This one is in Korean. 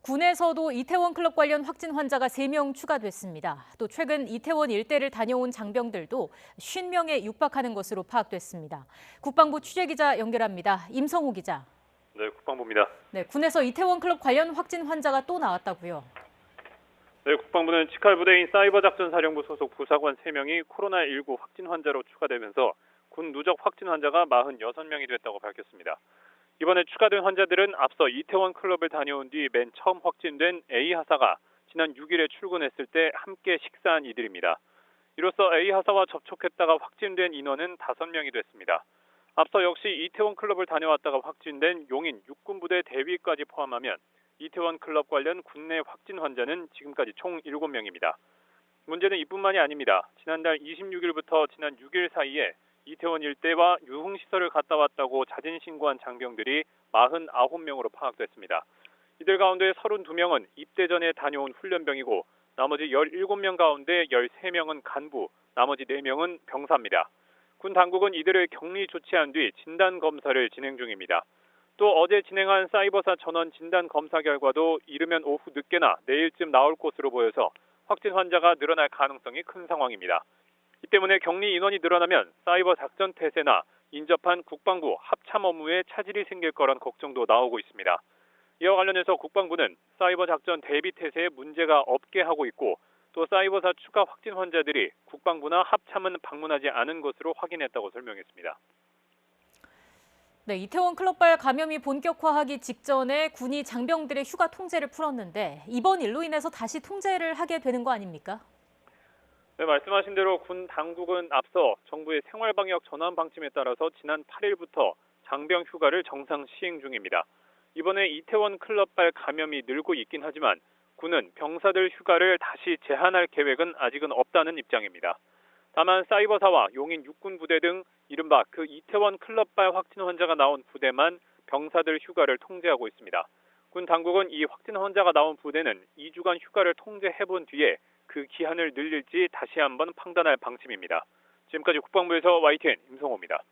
군에서도 이태원 클럽 관련 확진 환자가 3명 추가됐습니다. 또 최근 이태원 일대를 다녀온 장병들도 50명에 육박하는 것으로 파악됐습니다. 국방부 취재기자 연결합니다. 임성호 기자. 네, 국방부입니다. 네, 군에서 이태원 클럽 관련 확진 환자가 또 나왔다고요. 네, 국방부는 직할 부대인 사이버작전사령부 소속 부사관 3명이 코로나19 확진 환자로 추가되면서 군 누적 확진 환자가 46명이 됐다고 밝혔습니다. 이번에 추가된 환자들은 앞서 이태원 클럽을 다녀온 뒤 맨 처음 확진된 A 하사가 지난 6일에 출근했을 때 함께 식사한 이들입니다. 이로써 A 하사와 접촉했다가 확진된 인원은 5명이 됐습니다. 앞서 역시 이태원 클럽을 다녀왔다가 확진된 용인 육군부대 대위까지 포함하면 이태원 클럽 관련 국내 확진 환자는 지금까지 총 7명입니다. 문제는 이뿐만이 아닙니다. 지난달 26일부터 지난 6일 사이에 이태원 일대와 유흥시설을 갔다 왔다고 자진 신고한 장병들이 49명으로 파악됐습니다. 이들 가운데 32명은 입대 전에 다녀온 훈련병이고 나머지 17명 가운데 13명은 간부, 나머지 4명은 병사입니다. 군 당국은 이들을 격리 조치한 뒤 진단 검사를 진행 중입니다. 또 어제 진행한 사이버사 전원 진단 검사 결과도 이르면 오후 늦게나 내일쯤 나올 것으로 보여서 확진 환자가 늘어날 가능성이 큰 상황입니다. 이 때문에 격리 인원이 늘어나면 사이버 작전 태세나 인접한 국방부 합참 업무에 차질이 생길 거란 걱정도 나오고 있습니다. 이와 관련해서 국방부는 사이버 작전 대비 태세에 문제가 없게 하고 있고 또 사이버사 추가 확진 환자들이 국방부나 합참은 방문하지 않은 것으로 확인했다고 설명했습니다. 네, 이태원 클럽발 감염이 본격화하기 직전에 군이 장병들의 휴가 통제를 풀었는데 이번 일로 인해서 다시 통제를 하게 되는 거 아닙니까? 네, 말씀하신 대로 군 당국은 앞서 정부의 생활방역 전환 방침에 따라서 지난 8일부터 장병 휴가를 정상 시행 중입니다. 이번에 이태원 클럽발 감염이 늘고 있긴 하지만 군은 병사들 휴가를 다시 제한할 계획은 아직은 없다는 입장입니다. 다만 사이버사와 용인 육군부대 등 이른바 그 이태원 클럽발 확진 환자가 나온 부대만 병사들 휴가를 통제하고 있습니다. 군 당국은 이 확진 환자가 나온 부대는 2주간 휴가를 통제해본 뒤에 그 기한을 늘릴지 다시 한번 판단할 방침입니다. 지금까지 국방부에서 YTN 임성호입니다.